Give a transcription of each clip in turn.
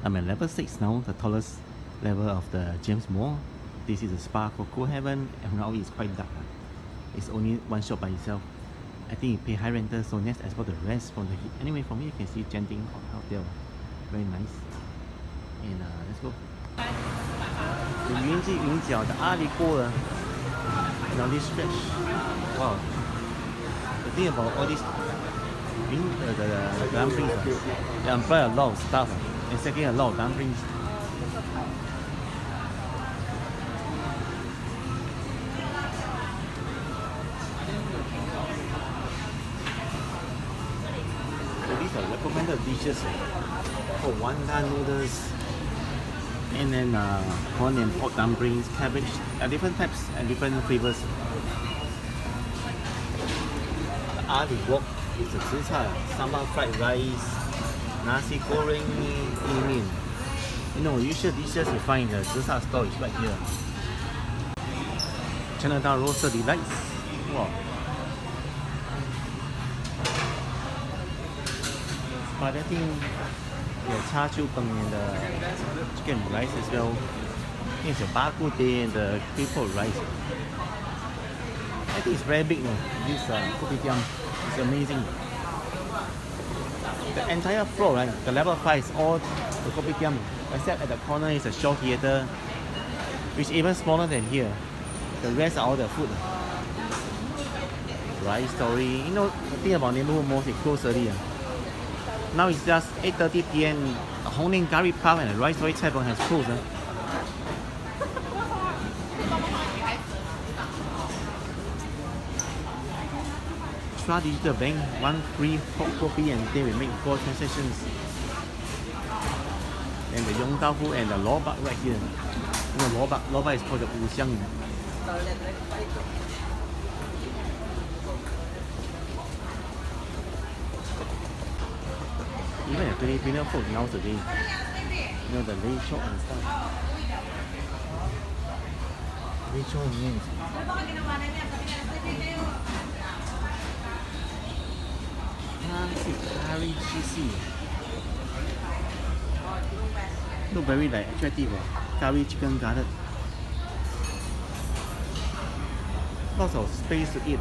I'm at level 6 now, the tallest level of the Jems Mall. This is a spa called Cool Heaven, and now it's quite dark. It's only one shop by itself. I think you pay high rental, so let's explore the rest from the heat. Anyway, from here you can see Genting Hotel. Very nice. And let's go. 云记云脚的阿里锅了 now this stretch. Wow. The thing about all these the dumplings, they employ a lot of stuff. And second, a lot of dumplings. So these are recommended dishes for wonton noodles, and then corn and pork dumplings, cabbage, different types and different flavors. The Ali wok is a zi chai, sambal fried rice, nasi goreng, mee. You know, usual dishes you find in the zi chai store is right here. Chinatown roasted delights. Wow. But I think the char siu peng and the chicken rice as well. I think it's a bak kut teh and the claypot rice. I think it's very big, no? This koptiam is amazing. The entire floor, right? The level 5 is all the koptiam, except at the corner is a show theater, which is even smaller than here. The rest are all the food. Rice story. You know, the thing about neighborhood malls, it closed early. Now it's just 8:30 p.m. The Hong Lim Curry Puff and the Rice Story Cai Peng has closed. Extra digital bank, 1 free hot coffee, and then we make 4 transactions. And the Yong Tau Fu and the Lo Bak right here. You know, Lo Bak is called the Wu Xiang. Even the Filipino food nowadays, you know, the lei chok and stuff. Lei chok means classic curry cheesy. Look very like attractive. Curry chicken garlic. Lots of space to eat.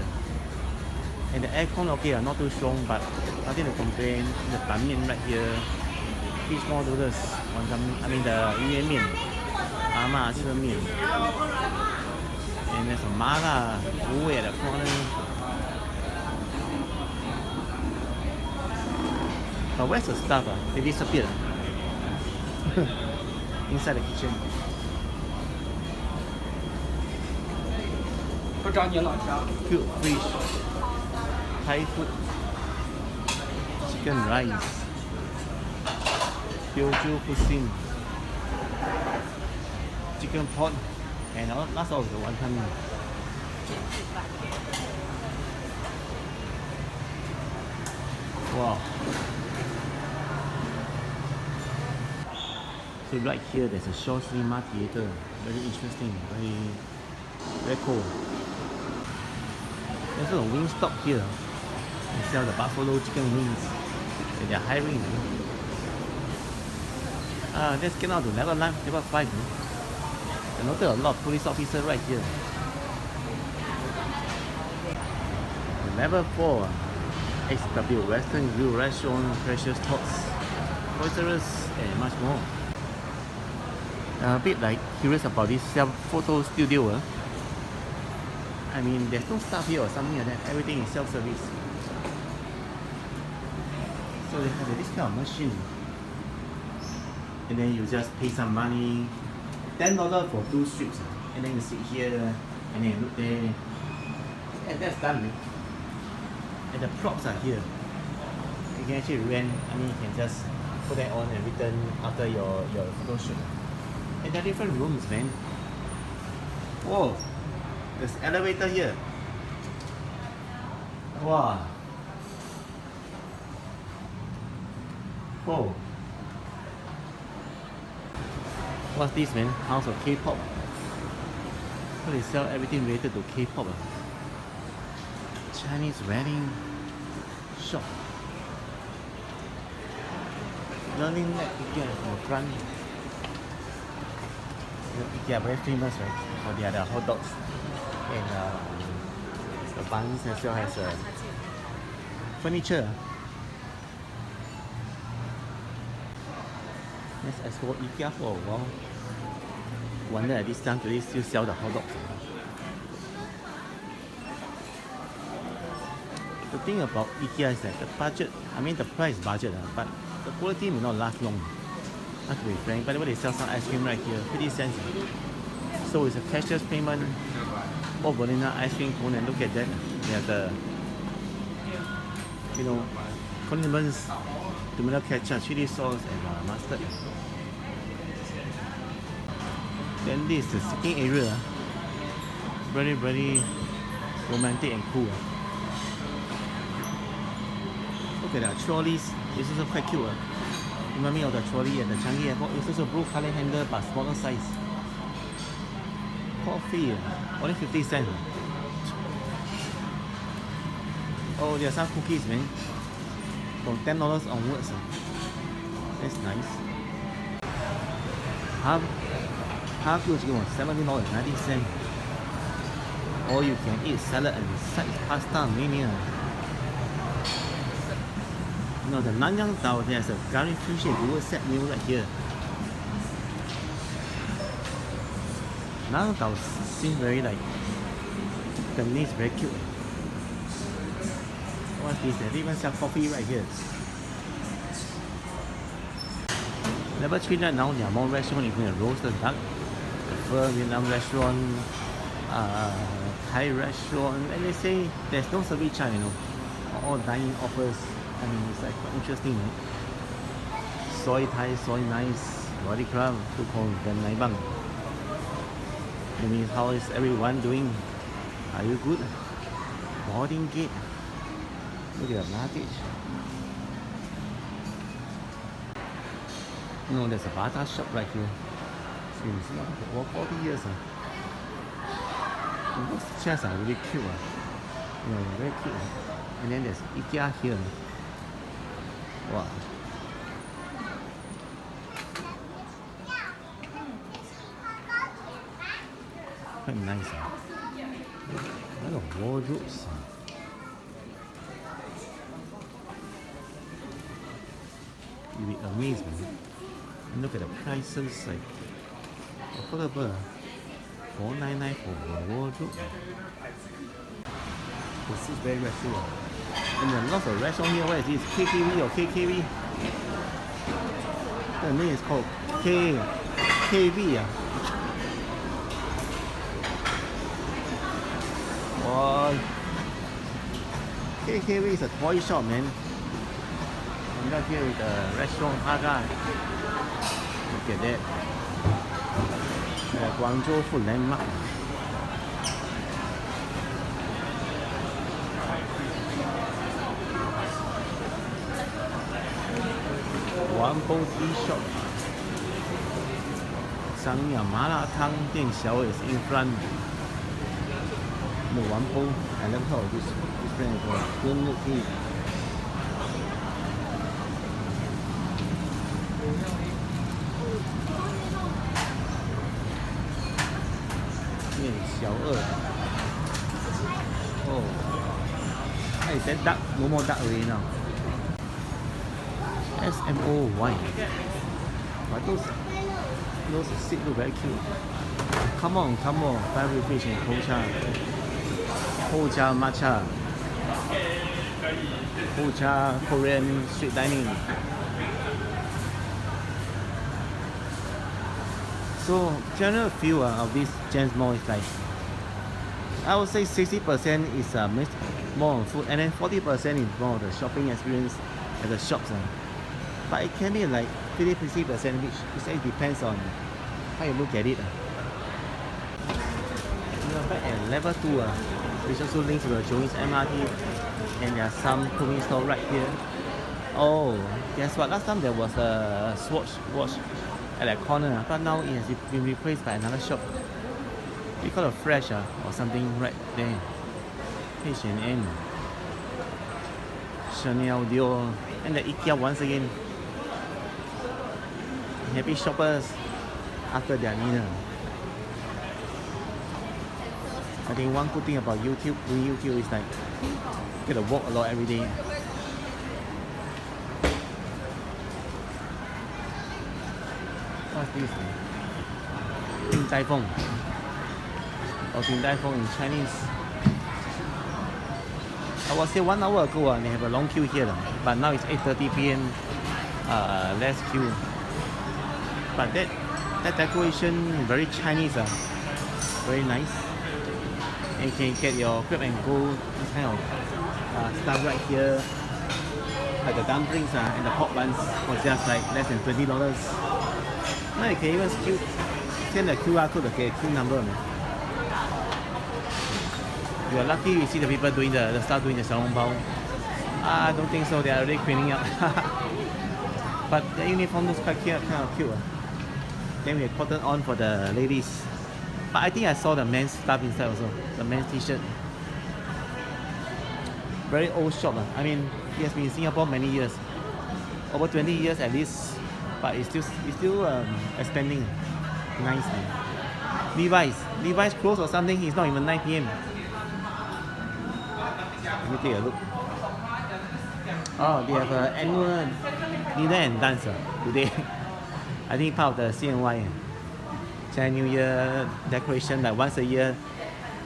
And the aircon okay, not too strong, but nothing to complain. The ban mian right here, fish ball noodles, I mean the yuan mian, 阿嬷吃的面, and there's some mala, wu at the corner. But where's the stuff? They disappeared inside the kitchen. 不找你老家。 Cute fish, Thai food, chicken rice, Teochew cuisine, chicken pot, and lots of the wonton. Wow. So right here there's a short cinema theater. Very interesting, very cool. There's a wing stop here. They sell the buffalo chicken wings. And they're hiring. Let's get out to level 5. I noticed a lot of police officers right here. The level 4, XW Western Grill Restaurant, Precious Thoughts, Toys and much more. A bit like curious about this self-photo studio. I mean, there's no staff here or something like that. Everything is self-service. So they have this kind of machine. And then you just pay some money, $10 for 2 strips. And then you sit here, and then you look there. And that's done. And the props are here. You can actually rent, I mean, you can just put that on and return after your photo shoot. And there are different rooms, man. Whoa, there's an elevator here. Wow. Whoa. What's this, man? House of K-pop. So they sell everything related to K-pop. Chinese wedding shop. learning that IKEA from the front. You know, IKEA very famous, right? For their hot dogs and the buns as well as furniture. Let's explore IKEA for a while. Wonder at this time do they still sell the hot dogs. The thing about IKEA is that the budget, I mean the price budget, but the quality may not last long. Not to be frank, by the way, they sell some ice cream right here, 50 cents. So it's a cashless payment. Oh, vanilla ice cream cone, and look at that. They have the, you know, condiments, tomato ketchup, chili sauce, and mustard. Then this is the sitting area. Very, very romantic and cool. Look at the trolleys. It's also quite cute. Remind me of the trolley at the Changi Airport. It's also blue color handle but smaller size. Coffee, only 50 cents. Oh, there are some cookies, man. From $10 onwards. That's nice. Half good chicken was $17.90. Or you can eat salad and side pasta mania. You know, the Nanyang Tao, there's a curry fish and noodle set meal right here. Nanyang Tao seems very like, the name is very cute. What's this? They even sell coffee right here. Level 3 right now, there are more restaurants, including a roasted duck, the Pho Vietnam restaurant, Thai restaurant, and they say there's no service charge, you know, all dining offers. I mean, it's like quite interesting, right? Soy Thai, soy nice, body crab, to call them Nai Bang. I mean, how is everyone doing? Are you good? Boarding gate. Look at the luggage. You know, there's a Bata shop right here. Since over 40 years. And those chairs are really cute. You know, very cute. And then there's IKEA here. Wow. Quite nice. A lot of wardrobes. You'll be amazed, man. And look at the prices, like affordable. $4.99 for a wardrobe. This is very retro. And there are lots of restaurants here. What is this? KKV or KKV? The name is called KKV. Wow. KKV is a toy shop, man. And right here is the restaurant Aga. Look at that. Guangzhou food landmark. Wampo tea shop. Sanya Mala Tang Dian Xiao is in front. The Wampo, I love how this brand called green milk tea. Oh, hey, that duck, no more duck already now. SMO wine. But those seats look very cute. Come on, fiery fish and Hocha matcha. Hocha Korean street dining. So general feel of this Jems Mall is like, I would say 60% is more on food, and then 40% is more of the shopping experience at the shops. But it can be like 50-50%, which depends on how you look at it. We are back at level 2, which also links to the Jurong East MRT, and there are some clothing stores right here. Oh, guess what? Last time there was a Swatch watch at that corner, but now it has been replaced by another shop. We call it Fresh or something right there. H&M, Chanel, Dior, and the IKEA once again. happy shoppers after their dinner. I think one good thing about YouTube, doing YouTube is like you get to walk a lot every day. What's this? Din Tai Fung. Or Din Tai Fung in Chinese. I was here 1 hour ago and they have a long queue here. But now it's 8:30 p.m. Less queue. But that decoration very Chinese. Very nice. And you can get your grab and go kind of stuff right here. Like the dumplings and the pork buns was just like less than $20. Now you can even send the QR code to get a queue number. You are lucky you see the people doing the start doing the xiaolong bao. I don't think so. They are already cleaning up. But the uniform looks quite cute, kind of cute. Then we have cotton on for the ladies. But I think I saw the men's stuff inside also. The men's t-shirt. Very old shop. I mean, it has been in Singapore many years. Over 20 years at least. But it's still expanding. Nice. Levi's closed or something. It's not even 9 p.m. Let me take a look. Oh, they have an annual dinner and dance today. I think part of the CNY. Chinese New Year decoration, like once a year.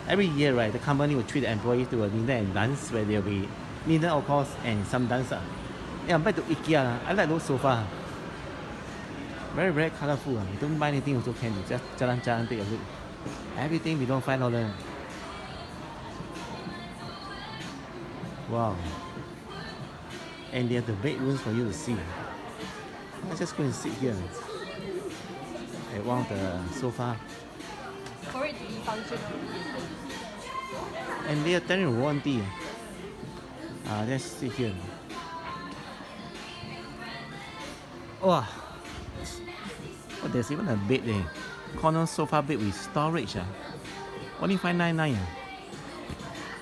Every year, right, the company will treat the employees to a dinner and dance where there will be dinner, of course, and some dance. Yeah, back to IKEA. I like those sofa. Very, very colorful. You don't buy anything also can. You just jalan take a look. Everything below $5. Wow. And they have the bedrooms for you to see. Let's just go and sit here at one of the sofa. For it to be functional. And they are telling warranty. Let's sit here. Wow. Oh, there's even a bed there. Corner sofa bed with storage. Only $599.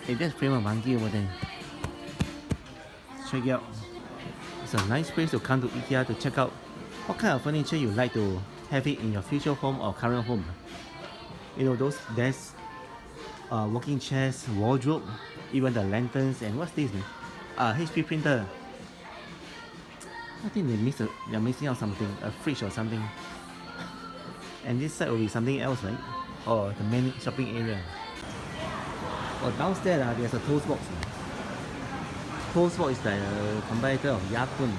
Hey, that's Prima Monkey over there. Check it out. It's a nice place to come to IKEA to check out what kind of furniture you like to have it in your future home or current home. You know, those desks, working chairs, wardrobe, even the lanterns, and what's this? HP printer. I think they're missing out something, a fridge or something. And this side will be something else, right? Or the main shopping area. Oh, downstairs there's a toast box. Toast box is the competitor of Ya-Kun.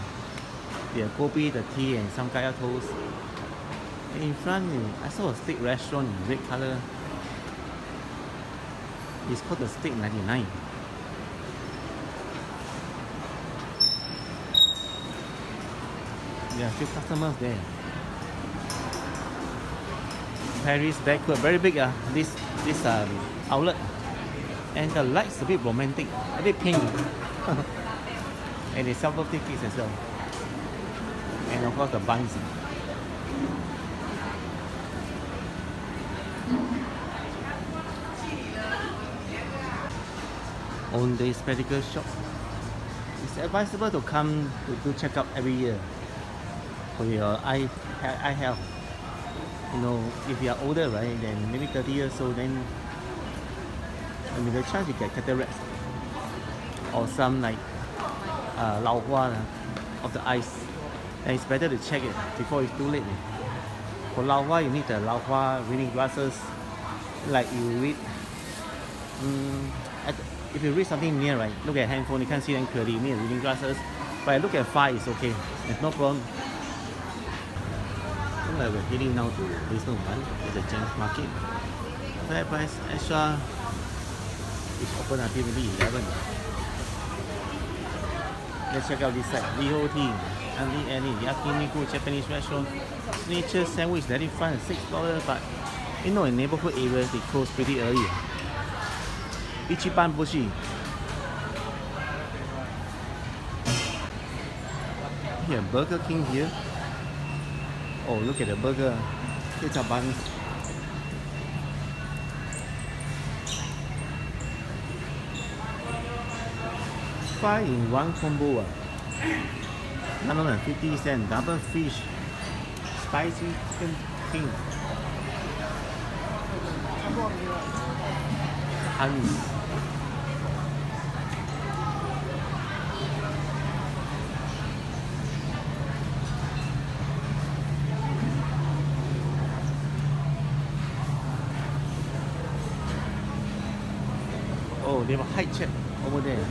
They have kopi, the tea, and some kaya toast. And in front, I saw a steak restaurant in red color. It's called the Steak 99. There are a few customers there. Paris backward, very big this outlet. And the lights a bit romantic, a bit pink. And they sell birthday cakes as well. And of course the buns. On the spectacle shop. It's advisable to come to check up every year for your eye health. You know, if you are older, right, then maybe 30 years old, then I mean the chance you get cataracts or some like 老花 of the eyes. And it's better to check it before it's too late. For 老花, you need the 老花 reading glasses, like you read. If you read something near, right, look at handphone, you can't see them clearly. You need reading glasses. But I look at far, it's okay. There's no problem. We're heading now to basement 1 at the Jems market. Fair price extra is open until maybe 11. Let's check out this side. VOT, Annie, Yakiniku Japanese restaurant. Nature sandwich, very fun, $6. But you know, in neighborhood areas, they close pretty early. Ichiban Bushi. Here, Burger King here. Oh, look at the burger. Pizza buns. Five in one combo. 9.50 double fish spicy chicken king. Honey. Oh, they have a height check over there.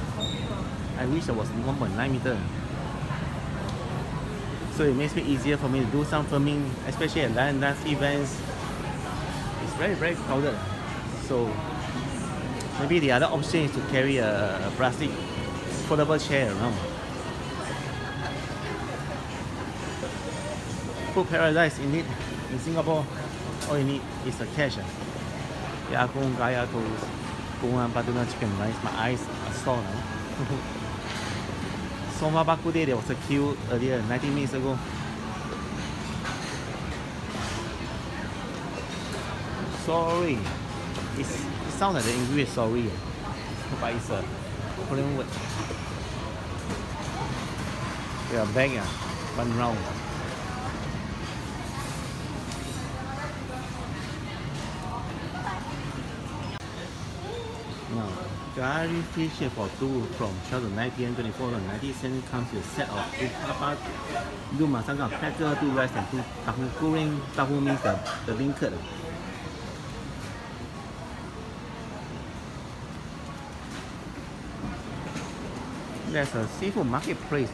I wish I was 1.9 meter. So it makes it easier for me to do some filming, especially at line dance events. It's very, very crowded. So maybe the other option is to carry a plastic foldable chair around. Food paradise indeed. In Singapore, all you need is a cash. Yakung, Gaya goes, Gungan Baduna chicken rice. My eyes are sore now. Soma Bakude, there was a queue earlier, 90 minutes ago. Sorry. It sounds like the English sorry. But it's a Korean word. We are back, 1 round. Now, curry fish here for 2 from 12 to 9 p.m. 24 to 90 cents comes with a set of 2 papa, 2 masanga cracker, 2 rice and 2 tahu goreng. Tahu means the beancurd. There's a seafood marketplace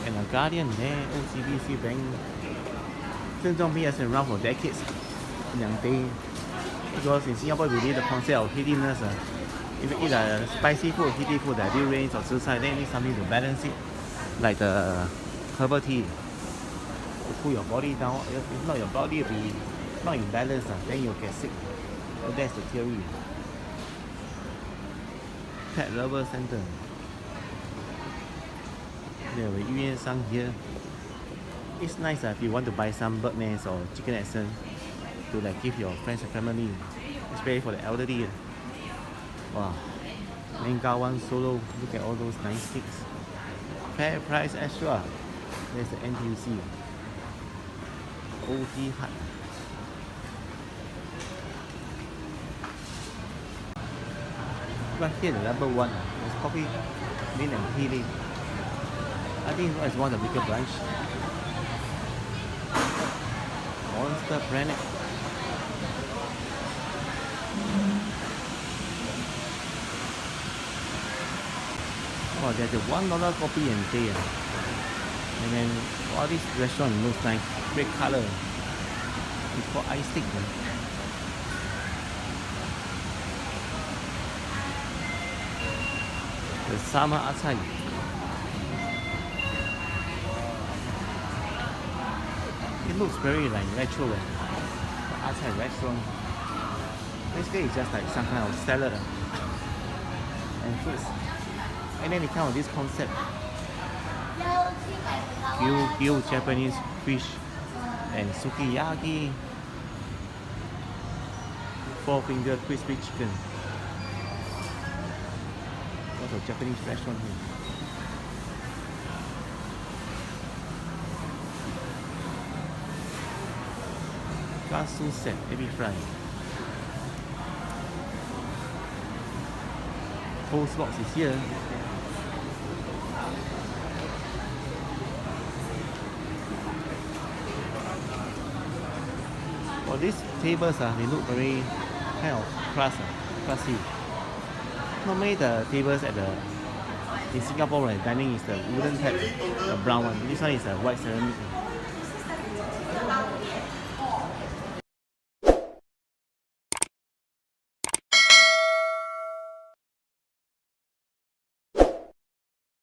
and a Guardian there, OCBC Bank. Zhengzhong has been around for decades. Because in Singapore we need the concept of heatiness. If you eat a spicy food, heaty food like durians or zhicai, then you need something to balance it, like the herbal tea. To cool your body down. If not, your body will be not in balance, then you'll get sick. So that's the theory. Pet Lover Center. There will be Yuan Sang here. It's nice if you want to buy some bird nest or chicken essence to like give your friends and family, especially for the elderly. Wow, Mengawan Solo, look at all those nice sticks. Fair price extra. There's the NTUC. OT Hut. Right here, the number 1 is coffee bean and tea leaf. I think it's one of the bigger branch. Monster Planet. Oh, there's a $1 coffee and tea. And then all this restaurant looks nice, red color. It's called ice stick. The summer acai. It looks very like retro. Acai restaurant. Basically, it's just like some kind of salad and fruits. And then it comes with this concept. Grilled Japanese fish and sukiyaki. 4-finger crispy chicken. Lots of Japanese restaurant here. Katsu set, ebi fry. Post box is here. For these tables, they look very kind of classy. Normally the tables in Singapore, right, dining is the wooden type, the brown one. This one is a white ceramic.